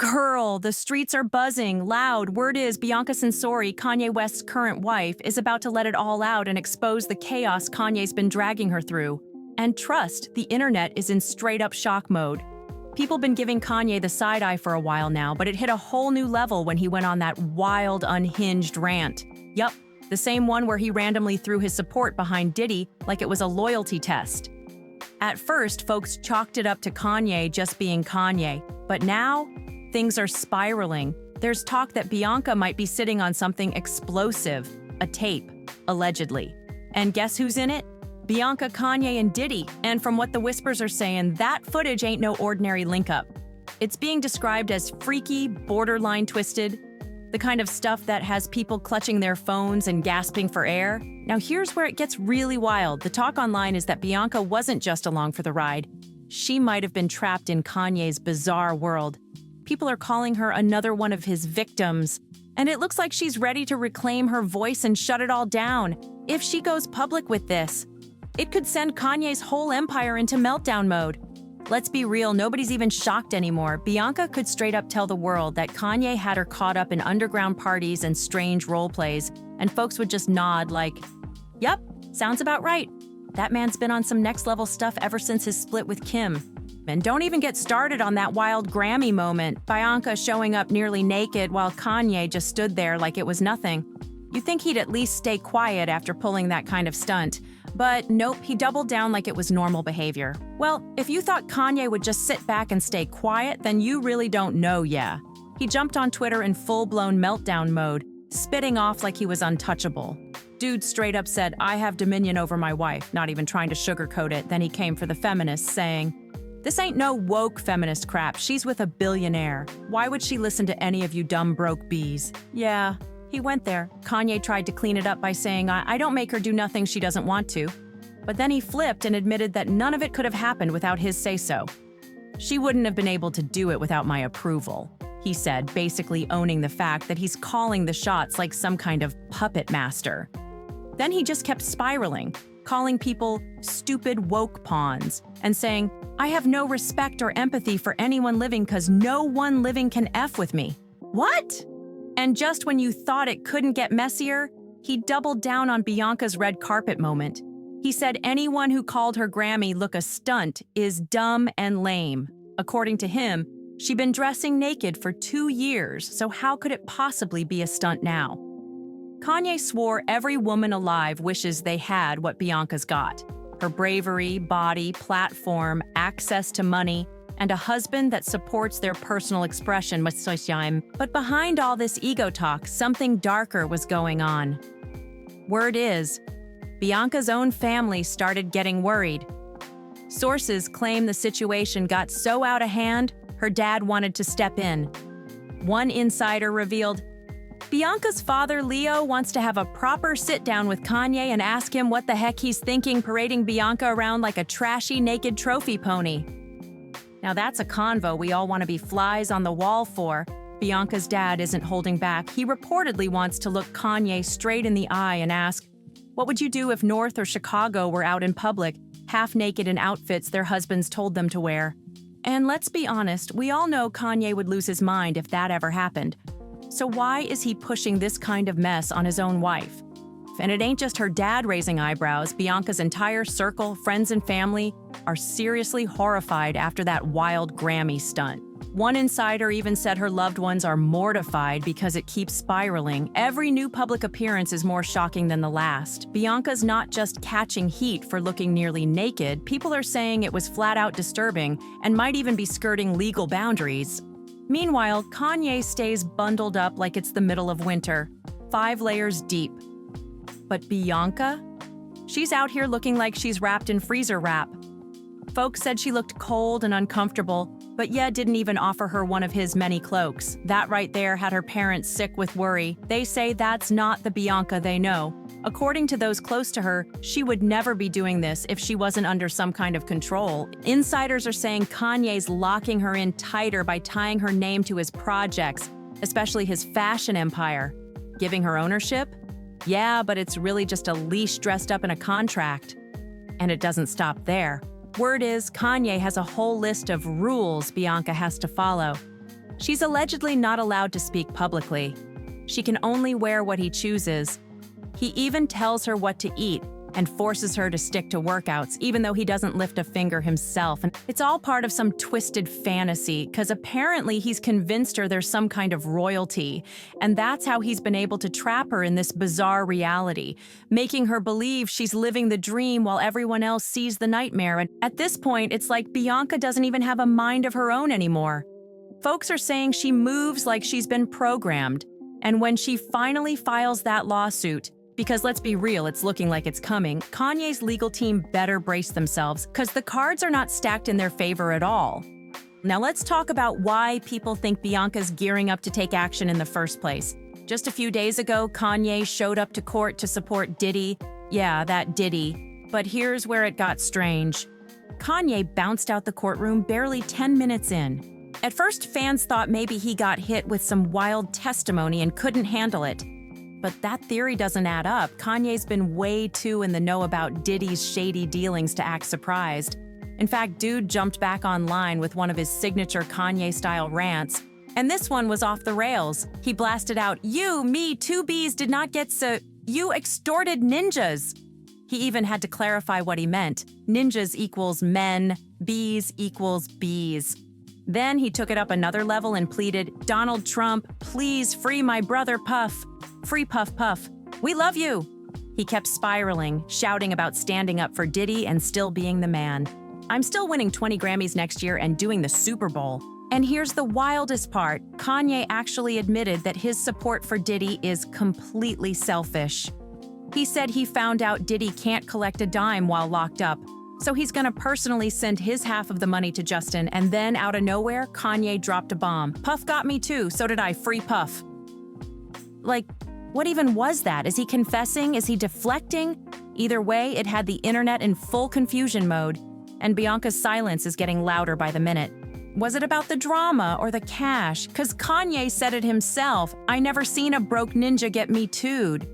Girl, the streets are buzzing, loud. Word is Bianca Censori, Kanye West's current wife, is about to let it all out and expose the chaos Kanye's been dragging her through. And trust, the internet is in straight-up shock mode. People been giving Kanye the side-eye for a while now, but it hit a whole new level when he went on that wild, unhinged rant. Yup, the same one where he randomly threw his support behind Diddy like it was a loyalty test. At first, folks chalked it up to Kanye just being Kanye, but now, things are spiraling. There's talk that Bianca might be sitting on something explosive, a tape, allegedly. And guess who's in it? Bianca, Kanye, and Diddy. And from what the whispers are saying, that footage ain't no ordinary link-up. It's being described as freaky, borderline twisted, the kind of stuff that has people clutching their phones and gasping for air. Now here's where it gets really wild. The talk online is that Bianca wasn't just along for the ride. She might have been trapped in Kanye's bizarre world. People are calling her another one of his victims. And it looks like she's ready to reclaim her voice and shut it all down. If she goes public with this, it could send Kanye's whole empire into meltdown mode. Let's be real, nobody's even shocked anymore. Bianca could straight up tell the world that Kanye had her caught up in underground parties and strange role plays, and folks would just nod like, "Yep, sounds about right. That man's been on some next-level stuff ever since his split with Kim." And don't even get started on that wild Grammy moment, Bianca showing up nearly naked while Kanye just stood there like it was nothing. You'd think he'd at least stay quiet after pulling that kind of stunt. But nope, he doubled down like it was normal behavior. Well, if you thought Kanye would just sit back and stay quiet, then you really don't know, yeah. He jumped on Twitter in full-blown meltdown mode, spitting off like he was untouchable. Dude straight up said, "I have dominion over my wife," not even trying to sugarcoat it. Then he came for the feminists, saying, "This ain't no woke feminist crap. She's with a billionaire. Why would she listen to any of you dumb broke bees?" Yeah, he went there. Kanye tried to clean it up by saying, I don't make her do nothing she doesn't want to. But then he flipped and admitted that none of it could have happened without his say-so. "She wouldn't have been able to do it without my approval," he said, basically owning the fact that he's calling the shots like some kind of puppet master. Then he just kept spiraling, calling people stupid woke pawns, and saying, "I have no respect or empathy for anyone living because no one living can F with me." What? And just when you thought it couldn't get messier, he doubled down on Bianca's red carpet moment. He said anyone who called her Grammy look a stunt is dumb and lame. According to him, she'd been dressing naked for 2 years, so how could it possibly be a stunt now? Kanye swore every woman alive wishes they had what Bianca's got. Her bravery, body, platform, access to money, and a husband that supports their personal expression. But behind all this ego talk, something darker was going on. Word is, Bianca's own family started getting worried. Sources claim the situation got so out of hand, her dad wanted to step in. One insider revealed, Bianca's father, Leo, wants to have a proper sit-down with Kanye and ask him what the heck he's thinking parading Bianca around like a trashy, naked trophy pony. Now that's a convo we all want to be flies on the wall for. Bianca's dad isn't holding back. He reportedly wants to look Kanye straight in the eye and ask, what would you do if North or Chicago were out in public, half naked in outfits their husbands told them to wear? And let's be honest, we all know Kanye would lose his mind if that ever happened. So why is he pushing this kind of mess on his own wife? And it ain't just her dad raising eyebrows. Bianca's entire circle, friends and family, are seriously horrified after that wild Grammy stunt. One insider even said her loved ones are mortified because it keeps spiraling. Every new public appearance is more shocking than the last. Bianca's not just catching heat for looking nearly naked. People are saying it was flat out disturbing and might even be skirting legal boundaries. Meanwhile, Kanye stays bundled up like it's the middle of winter, 5 layers deep. But Bianca? She's out here looking like she's wrapped in freezer wrap. Folks said she looked cold and uncomfortable, but yet didn't even offer her one of his many cloaks. That right there had her parents sick with worry. They say that's not the Bianca they know. According to those close to her, she would never be doing this if she wasn't under some kind of control. Insiders are saying Kanye's locking her in tighter by tying her name to his projects, especially his fashion empire. Giving her ownership? Yeah, but it's really just a leash dressed up in a contract. And it doesn't stop there. Word is Kanye has a whole list of rules Bianca has to follow. She's allegedly not allowed to speak publicly. She can only wear what he chooses. He even tells her what to eat and forces her to stick to workouts, even though he doesn't lift a finger himself. And it's all part of some twisted fantasy, because apparently he's convinced her there's some kind of royalty, and that's how he's been able to trap her in this bizarre reality, making her believe she's living the dream while everyone else sees the nightmare. And at this point, it's like Bianca doesn't even have a mind of her own anymore. Folks are saying she moves like she's been programmed, and when she finally files that lawsuit, because let's be real, it's looking like it's coming, Kanye's legal team better brace themselves, because the cards are not stacked in their favor at all. Now let's talk about why people think Bianca's gearing up to take action in the first place. Just a few days ago, Kanye showed up to court to support Diddy. Yeah, that Diddy. But here's where it got strange. Kanye bounced out the courtroom barely 10 minutes in. At first, fans thought maybe he got hit with some wild testimony and couldn't handle it. But that theory doesn't add up. Kanye's been way too in the know about Diddy's shady dealings to act surprised. In fact, dude jumped back online with one of his signature Kanye-style rants, and this one was off the rails. He blasted out, "You, me, two bees did not get you extorted ninjas." He even had to clarify what he meant. Ninjas equals men, bees equals bees. Then he took it up another level and pleaded, "Donald Trump, please free my brother Puff. Free Puff Puff. We love you." He kept spiraling, shouting about standing up for Diddy and still being the man. "I'm still winning 20 Grammys next year and doing the Super Bowl." And here's the wildest part. Kanye actually admitted that his support for Diddy is completely selfish. He said he found out Diddy can't collect a dime while locked up, so he's gonna personally send his half of the money to Justin, and then out of nowhere, Kanye dropped a bomb. "Puff got me too, so did I, free Puff." Like, what even was that? Is he confessing? Is he deflecting? Either way, it had the internet in full confusion mode, and Bianca's silence is getting louder by the minute. Was it about the drama or the cash? 'Cause Kanye said it himself, "I never seen a broke ninja get me too'd."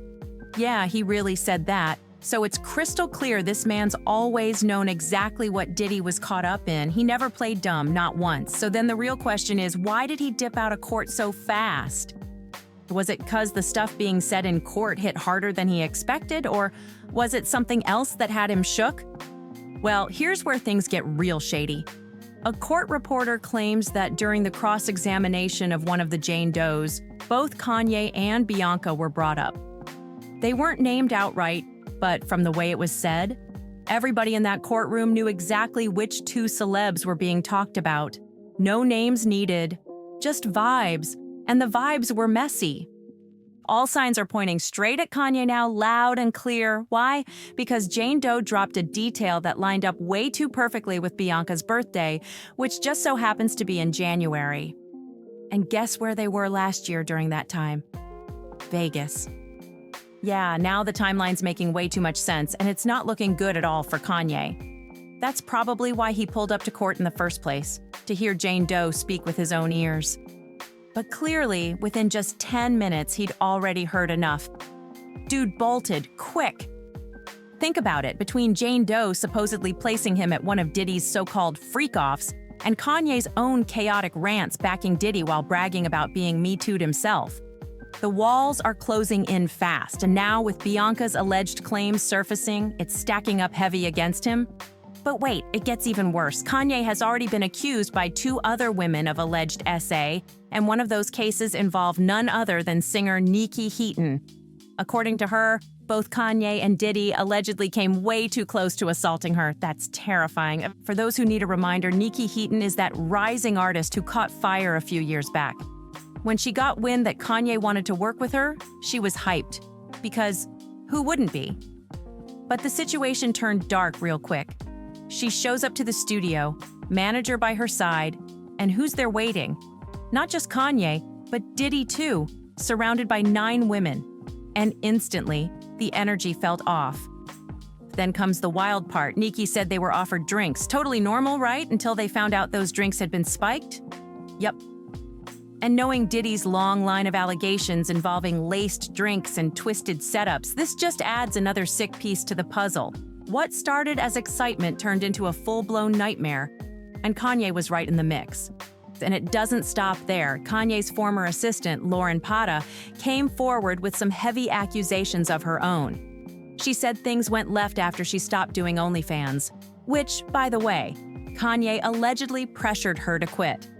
Yeah, he really said that. So it's crystal clear this man's always known exactly what Diddy was caught up in. He never played dumb, not once. So then the real question is, why did he dip out of court so fast? Was it 'cause the stuff being said in court hit harder than he expected, or was it something else that had him shook? Well, here's where things get real shady. A court reporter claims that during the cross-examination of one of the Jane Does, both Kanye and Bianca were brought up. They weren't named outright, but from the way it was said, everybody in that courtroom knew exactly which two celebs were being talked about. No names needed, just vibes, and the vibes were messy. All signs are pointing straight at Kanye now, loud and clear. Why? Because Jane Doe dropped a detail that lined up way too perfectly with Bianca's birthday, which just so happens to be in January. And guess where they were last year during that time? Vegas. Yeah, now the timeline's making way too much sense, and it's not looking good at all for Kanye. That's probably why he pulled up to court in the first place, to hear Jane Doe speak with his own ears. But clearly, within just 10 minutes, he'd already heard enough. Dude bolted, quick. Think about it, between Jane Doe supposedly placing him at one of Diddy's so-called freak-offs, and Kanye's own chaotic rants backing Diddy while bragging about being Me Too'd himself. The walls are closing in fast, and now with Bianca's alleged claims surfacing, it's stacking up heavy against him. But wait, it gets even worse. Kanye has already been accused by 2 other women of alleged SA, and one of those cases involved none other than singer Nikki Heaton. According to her, both Kanye and Diddy allegedly came way too close to assaulting her. That's terrifying. For those who need a reminder, Nikki Heaton is that rising artist who caught fire a few years back. When she got wind that Kanye wanted to work with her, she was hyped. Because who wouldn't be? But the situation turned dark real quick. She shows up to the studio, manager by her side, and who's there waiting? Not just Kanye, but Diddy too, surrounded by 9 women. And instantly, the energy felt off. Then comes the wild part. Nikki said they were offered drinks. Totally normal, right? Until they found out those drinks had been spiked? Yup. And knowing Diddy's long line of allegations involving laced drinks and twisted setups, this just adds another sick piece to the puzzle. What started as excitement turned into a full-blown nightmare, and Kanye was right in the mix. And it doesn't stop there. Kanye's former assistant, Lauren Pata, came forward with some heavy accusations of her own. She said things went left after she stopped doing OnlyFans, which, by the way, Kanye allegedly pressured her to quit.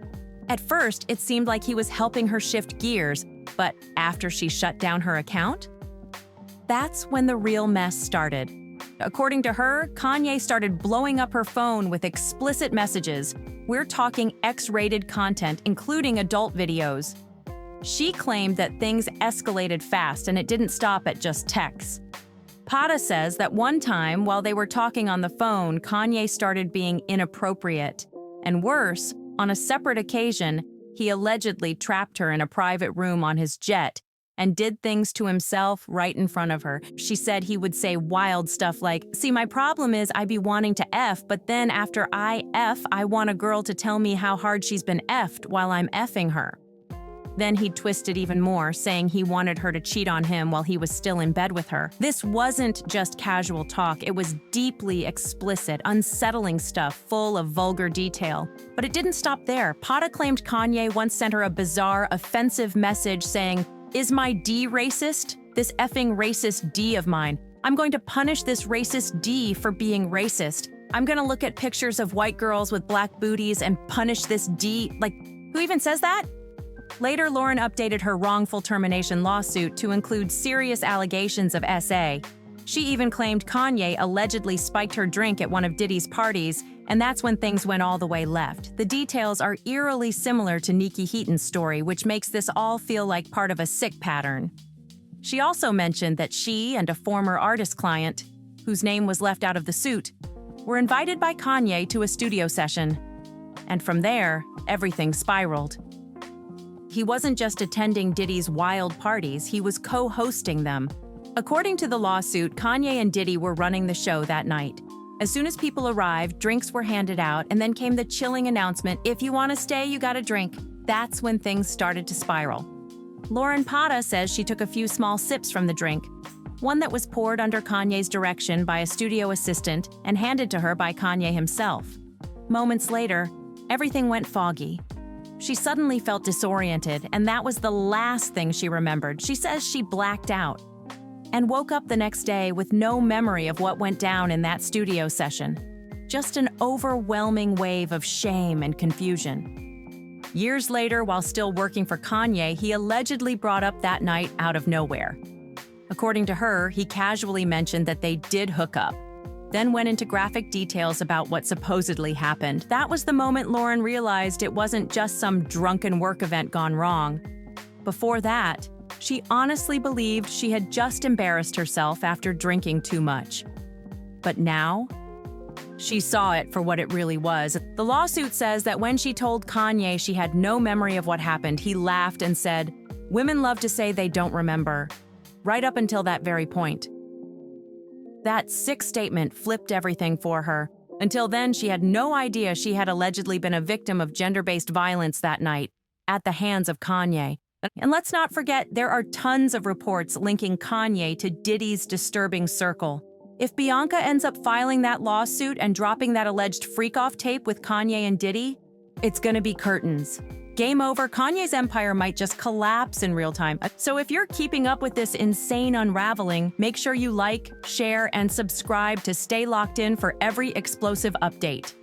At first, it seemed like he was helping her shift gears, but after she shut down her account? That's when the real mess started. According to her, Kanye started blowing up her phone with explicit messages. We're talking X-rated content, including adult videos. She claimed that things escalated fast and it didn't stop at just texts. Pata says that one time, while they were talking on the phone, Kanye started being inappropriate. And worse, on a separate occasion, he allegedly trapped her in a private room on his jet and did things to himself right in front of her. She said he would say wild stuff like, "See, my problem is I be wanting to F, but then after I F, I want a girl to tell me how hard she's been F'd while I'm F'ing her." Then he'd twist it even more, saying he wanted her to cheat on him while he was still in bed with her. This wasn't just casual talk, it was deeply explicit, unsettling stuff full of vulgar detail. But it didn't stop there. Pata claimed Kanye once sent her a bizarre, offensive message saying, "Is my D racist? This effing racist D of mine. I'm going to punish this racist D for being racist. I'm gonna look at pictures of white girls with black booties and punish this D." Like, who even says that? Later, Lauren updated her wrongful termination lawsuit to include serious allegations of SA. She even claimed Kanye allegedly spiked her drink at one of Diddy's parties, and that's when things went all the way left. The details are eerily similar to Nikki Heaton's story, which makes this all feel like part of a sick pattern. She also mentioned that she and a former artist client, whose name was left out of the suit, were invited by Kanye to a studio session. And from there, everything spiraled. He wasn't just attending Diddy's wild parties, he was co-hosting them. According to the lawsuit, Kanye and Diddy were running the show that night. As soon as people arrived, drinks were handed out, and then came the chilling announcement, "If you want to stay, you gotta drink." That's when things started to spiral. Lauren Pata says she took a few small sips from the drink, one that was poured under Kanye's direction by a studio assistant and handed to her by Kanye himself. Moments later, everything went foggy. She suddenly felt disoriented, and that was the last thing she remembered. She says she blacked out and woke up the next day with no memory of what went down in that studio session. Just an overwhelming wave of shame and confusion. Years later, while still working for Kanye, he allegedly brought up that night out of nowhere. According to her, he casually mentioned that they did hook up, then went into graphic details about what supposedly happened. That was the moment Lauren realized it wasn't just some drunken work event gone wrong. Before that, she honestly believed she had just embarrassed herself after drinking too much. But now, she saw it for what it really was. The lawsuit says that when she told Kanye she had no memory of what happened, he laughed and said, "Women love to say they don't remember," right up until that very point. That sick statement flipped everything for her. Until then, she had no idea she had allegedly been a victim of gender-based violence that night, at the hands of Kanye. And let's not forget, there are tons of reports linking Kanye to Diddy's disturbing circle. If Bianca ends up filing that lawsuit and dropping that alleged freak-off tape with Kanye and Diddy, it's gonna be curtains. Game over. Kanye's empire might just collapse in real time. So if you're keeping up with this insane unraveling, make sure you like, share, and subscribe to stay locked in for every explosive update.